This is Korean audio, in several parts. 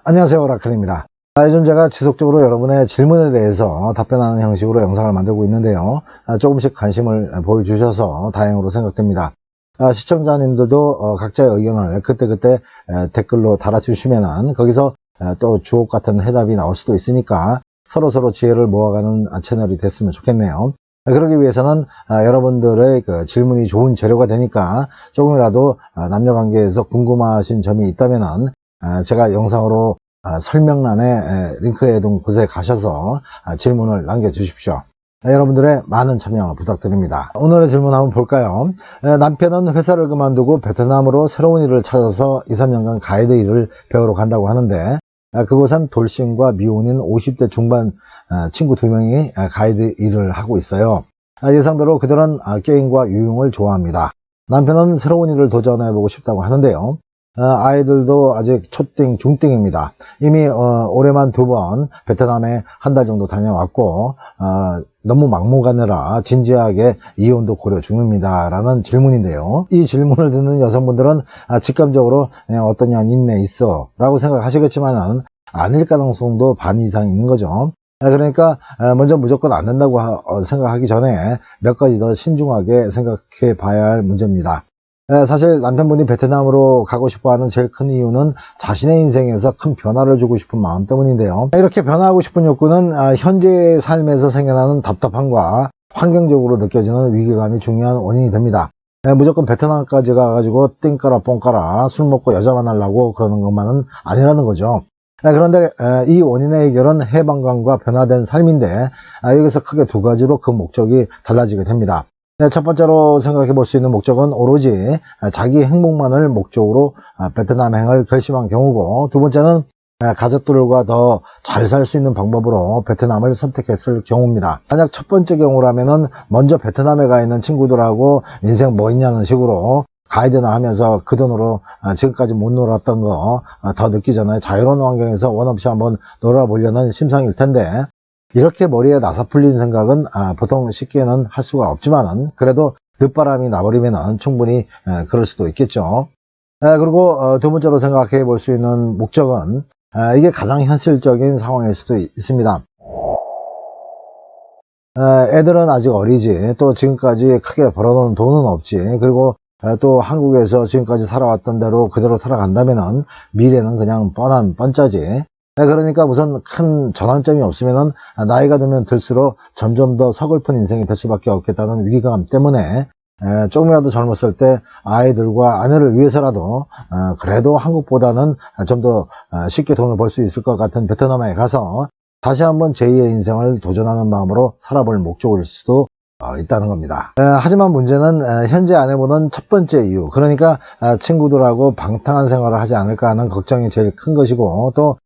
안녕하세요, 오라클입니다. 요즘 제가 지속적으로 여러분의 질문에 대해서 답변하는 형식으로 영상을 만들고 있는데요. 조금씩 관심을 보여주셔서 다행으로 생각됩니다. 시청자님들도 각자의 의견을 그때그때 댓글로 달아주시면 거기서 또 주옥 같은 해답이 나올 수도 있으니까 서로 지혜를 모아가는 채널이 됐으면 좋겠네요. 그러기 위해서는 여러분들의 그 질문이 좋은 재료가 되니까 조금이라도 남녀관계에서 궁금하신 점이 있다면 제가 영상으로 설명란에 링크해둔 곳에 가셔서 질문을 남겨주십시오. 여러분들의 많은 참여 부탁드립니다. 오늘의 질문 한번 볼까요? 남편은 회사를 그만두고 베트남으로 새로운 일을 찾아서 2, 3년간 가이드 일을 배우러 간다고 하는데 그곳은 돌싱과 미혼인 50대 중반 친구 2명이 가이드 일을 하고 있어요. 예상대로 그들은 게임과 유흥을 좋아합니다. 남편은 새로운 일을 도전해보고 싶다고 하는데요. 아이들도 아직 초딩, 중딩입니다. 이미 올해만 2번 베트남에 한 달 정도 다녀왔고 너무 막무가내라 진지하게 이혼도 고려 중입니다 라는 질문인데요. 이 질문을 듣는 여성분들은 직감적으로 어떤 년 있네 있어 라고 생각하시겠지만 아닐 가능성도 반 이상 있는 거죠. 그러니까 먼저 무조건 안 된다고 생각하기 전에 몇 가지 더 신중하게 생각해 봐야 할 문제입니다. 사실 남편분이 베트남으로 가고 싶어하는 제일 큰 이유는 자신의 인생에서 큰 변화를 주고 싶은 마음 때문인데요. 이렇게 변화하고 싶은 욕구는 현재의 삶에서 생겨나는 답답함과 환경적으로 느껴지는 위기감이 중요한 원인이 됩니다. 무조건 베트남까지 가가지고 띵까라 뽕까라 술 먹고 여자 만나려고 그러는 것만은 아니라는 거죠. 그런데 이 원인의 해결은 해방감과 변화된 삶인데 여기서 크게 2가지로 그 목적이 달라지게 됩니다. 첫 번째로 생각해 볼 수 있는 목적은 오로지 자기 행복만을 목적으로 베트남행을 결심한 경우고, 두 번째는 가족들과 더 잘 살 수 있는 방법으로 베트남을 선택했을 경우입니다. 만약 첫 번째 경우라면은 먼저 베트남에 가 있는 친구들하고 인생 뭐 있냐는 식으로 가이드나 하면서 그 돈으로 지금까지 못 놀았던 거 더 늦기 전에 자유로운 환경에서 원 없이 한번 놀아보려는 심상일 텐데, 이렇게 머리에 나사 풀린 생각은 보통 쉽게는 할 수가 없지만은 그래도 늦바람이 나버리면 충분히 그럴 수도 있겠죠. 그리고 두 번째로 생각해 볼 수 있는 목적은 이게 가장 현실적인 상황일 수도 있습니다. 애들은 아직 어리지, 또 지금까지 크게 벌어놓은 돈은 없지, 그리고 또 한국에서 지금까지 살아왔던 대로 그대로 살아간다면은 미래는 그냥 뻔짜지. 그러니까 우선 큰 전환점이 없으면은 나이가 들면 들수록 점점 더 서글픈 인생이 될 수밖에 없겠다는 위기감 때문에 조금이라도 젊었을 때 아이들과 아내를 위해서라도 그래도 한국보다는 좀 더 쉽게 돈을 벌 수 있을 것 같은 베트남에 가서 다시 한번 제2의 인생을 도전하는 마음으로 살아볼 목적일 수도 있다는 겁니다. 하지만 문제는 현재 아내분은 첫 번째 이유, 그러니까 친구들하고 방탕한 생활을 하지 않을까 하는 걱정이 제일 큰 것이고, 또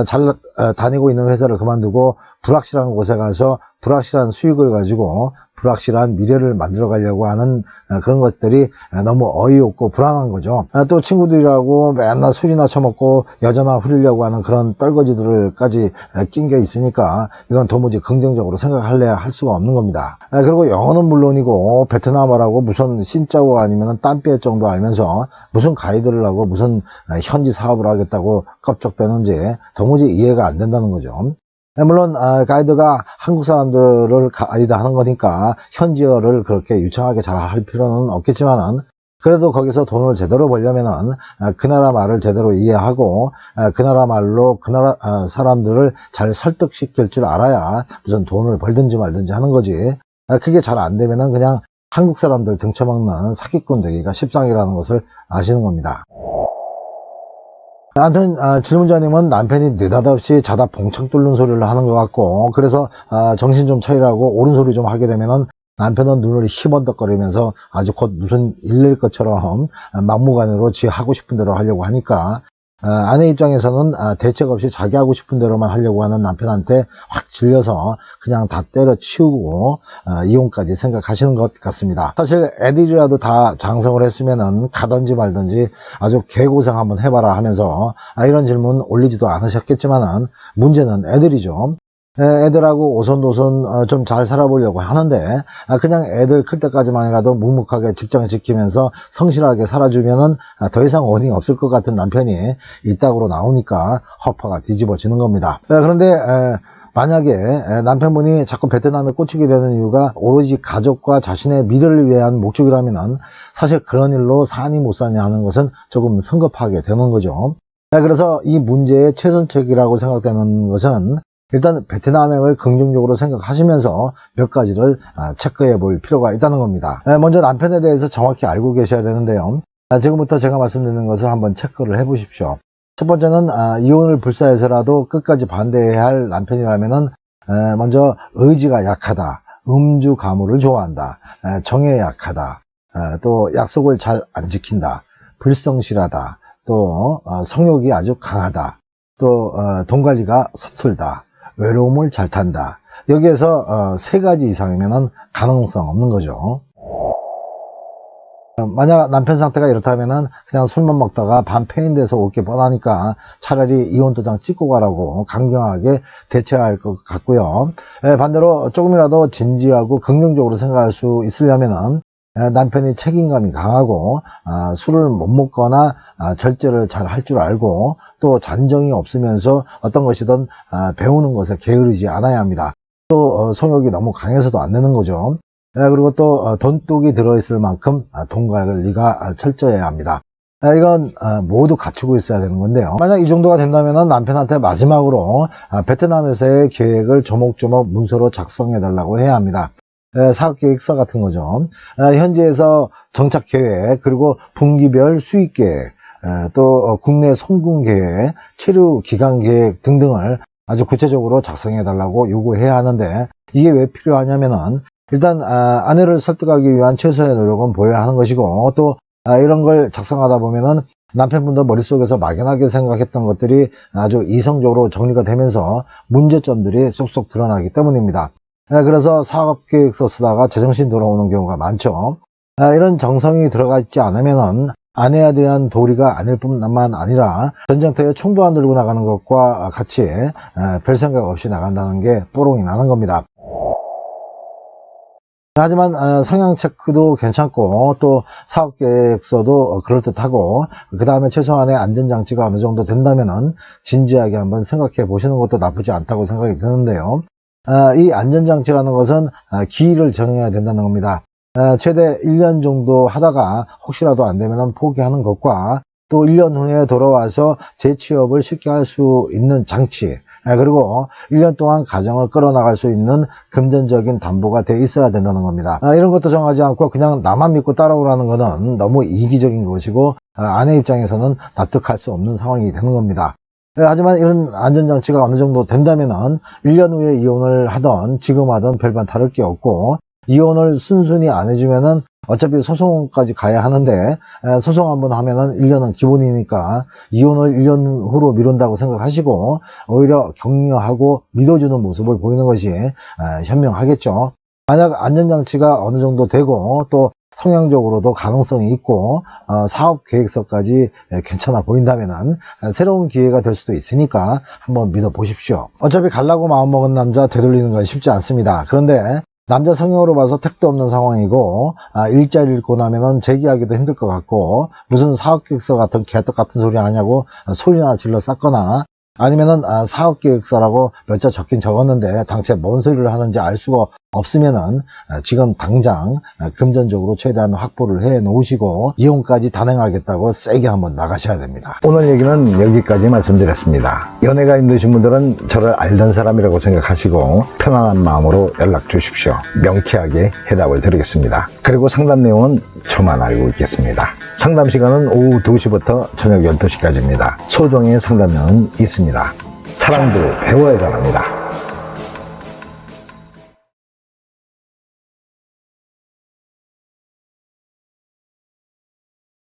잘 다니고 있는 회사를 그만두고 불확실한 곳에 가서 불확실한 수익을 가지고 불확실한 미래를 만들어 가려고 하는 그런 것들이 너무 어이없고 불안한 거죠. 또 친구들이라고 맨날 술이나 처먹고 여자나 후리려고 하는 그런 떨거지들까지 낑겨 있으니까 이건 도무지 긍정적으로 생각할래야 할 수가 없는 겁니다. 그리고 영어는 물론이고 베트남어라고 무슨 신짜오 아니면 땀뺄 정도 알면서 무슨 가이드를 하고 무슨 현지 사업을 하겠다고 껍적대는지 도무지 이해가 안 된다는 거죠. 물론 가이드가 한국 사람들을 가이드 하는 거니까 현지어를 그렇게 유창하게 잘 할 필요는 없겠지만은, 그래도 거기서 돈을 제대로 벌려면은 그 나라 말을 제대로 이해하고 그 나라 말로 그 나라 사람들을 잘 설득시킬 줄 알아야 무슨 돈을 벌든지 말든지 하는 거지. 그게 잘 안 되면은 그냥 한국 사람들 등쳐먹는 사기꾼 되기가 십상이라는 것을 아시는 겁니다. 아무튼 질문자님은 남편이 느닷없이 자다 봉창 뚫는 소리를 하는 것 같고, 그래서 정신 좀 차리라고 옳은 소리 좀 하게 되면은 남편은 눈을 희번덕거리면서 아주 곧 무슨 일낼 것처럼 막무가내로 지 하고 싶은 대로 하려고 하니까 아내 입장에서는 대책 없이 자기 하고 싶은 대로만 하려고 하는 남편한테 확 질려서 그냥 다 때려치우고 이혼까지 생각하시는 것 같습니다. 사실 애들이라도 다 장성을 했으면은 가든지 말든지 아주 개고생 한번 해봐라 하면서 이런 질문 올리지도 않으셨겠지만은 문제는 애들이죠. 애들하고 오손도손 좀 잘 살아보려고 하는데 그냥 애들 클 때까지만이라도 묵묵하게 직장 지키면서 성실하게 살아주면은 더 이상 원인이 없을 것 같은 남편이 이따구로 나오니까 허파가 뒤집어지는 겁니다. 그런데 만약에 남편분이 자꾸 베트남에 꽂히게 되는 이유가 오로지 가족과 자신의 미래를 위한 목적이라면 사실 그런 일로 사니 못 사니 하는 것은 조금 성급하게 되는 거죠. 그래서 이 문제의 최선책이라고 생각되는 것은 일단 베트남행을 긍정적으로 생각하시면서 몇 가지를 체크해 볼 필요가 있다는 겁니다. 먼저 남편에 대해서 정확히 알고 계셔야 되는데요. 지금부터 제가 말씀드리는 것을 한번 체크를 해 보십시오. 첫 번째는 이혼을 불사해서라도 끝까지 반대해야 할 남편이라면은 먼저 의지가 약하다, 음주 가무를 좋아한다, 정에 약하다, 또 약속을 잘 안 지킨다, 불성실하다, 또 성욕이 아주 강하다, 또 돈 관리가 서툴다, 외로움을 잘 탄다. 여기에서 세 가지 이상이면은 가능성 없는 거죠. 만약 남편 상태가 이렇다면은 그냥 술만 먹다가 밤 패인돼서 올 게 뻔하니까 차라리 이혼 도장 찍고 가라고 강경하게 대처할 것 같고요. 반대로 조금이라도 진지하고 긍정적으로 생각할 수 있으려면은 남편이 책임감이 강하고 술을 못 먹거나 절제를 잘 할 줄 알고 또 잔정이 없으면서 어떤 것이든 배우는 것에 게으르지 않아야 합니다. 또 성욕이 너무 강해서도 안 되는 거죠. 그리고 또 돈독이 들어있을 만큼 돈 관리가 철저해야 합니다. 이건 모두 갖추고 있어야 되는 건데요. 만약 이 정도가 된다면 남편한테 마지막으로 베트남에서의 계획을 조목조목 문서로 작성해 달라고 해야 합니다. 사업계획서 같은 거죠. 현지에서 정착계획, 그리고 분기별 수익계획, 또 국내 송금계획, 체류기간계획 등등을 아주 구체적으로 작성해 달라고 요구해야 하는데, 이게 왜 필요하냐면은 일단 아내를 설득하기 위한 최소의 노력은 보여야 하는 것이고, 또 이런 걸 작성하다 보면은 남편분도 머릿속에서 막연하게 생각했던 것들이 아주 이성적으로 정리가 되면서 문제점들이 쏙쏙 드러나기 때문입니다. 그래서 사업계획서 쓰다가 제정신 돌아오는 경우가 많죠. 이런 정성이 들어가 있지 않으면은 아내에 대한 도리가 아닐 뿐만 아니라 전쟁터에 총도 안 들고 나가는 것과 같이 별 생각 없이 나간다는 게 뽀롱이 나는 겁니다. 하지만 성향 체크도 괜찮고 또 사업계획서도 그럴듯하고 그 다음에 최소한의 안전장치가 어느 정도 된다면은 진지하게 한번 생각해 보시는 것도 나쁘지 않다고 생각이 드는데요. 이 안전장치라는 것은 기일을 정해야 된다는 겁니다. 최대 1년 정도 하다가 혹시라도 안 되면 포기하는 것과 또 1년 후에 돌아와서 재취업을 쉽게 할 수 있는 장치, 그리고 1년 동안 가정을 끌어나갈 수 있는 금전적인 담보가 돼 있어야 된다는 겁니다. 이런 것도 정하지 않고 그냥 나만 믿고 따라오라는 것은 너무 이기적인 것이고 아내 입장에서는 납득할 수 없는 상황이 되는 겁니다. 하지만 이런 안전장치가 어느 정도 된다면은 1년 후에 이혼을 하던 지금 하던 별반 다를 게 없고, 이혼을 순순히 안 해주면은 어차피 소송까지 가야 하는데 소송 한번 하면은 1년은 기본이니까 이혼을 1년 후로 미룬다고 생각하시고 오히려 격려하고 믿어주는 모습을 보이는 것이 현명하겠죠. 만약 안전장치가 어느 정도 되고 또 성향적으로도 가능성이 있고 사업 계획서까지 괜찮아 보인다면은 새로운 기회가 될 수도 있으니까 한번 믿어 보십시오. 어차피 갈라고 마음먹은 남자 되돌리는 건 쉽지 않습니다. 그런데 남자 성향으로 봐서 택도 없는 상황이고 일자리를 잃고 나면은 재기하기도 힘들 것 같고 무슨 사업계획서 같은 개떡 같은 소리 하냐고 소리나 질러 쌌거나 아니면은 사업계획서라고 몇 자 적긴 적었는데 당최 뭔 소리를 하는지 알 수가 없으면은 지금 당장 금전적으로 최대한 확보를 해 놓으시고 이혼까지 단행하겠다고 세게 한번 나가셔야 됩니다. 오늘 얘기는 여기까지 말씀드렸습니다. 연애가 힘드신 분들은 저를 알던 사람이라고 생각하시고 편안한 마음으로 연락 주십시오. 명쾌하게 해답을 드리겠습니다. 그리고 상담 내용은 저만 알고 있겠습니다. 상담 시간은 오후 2시부터 저녁 12시까지입니다. 소정의 상담료는 있습니다. 사랑도 배워야 잘합니다.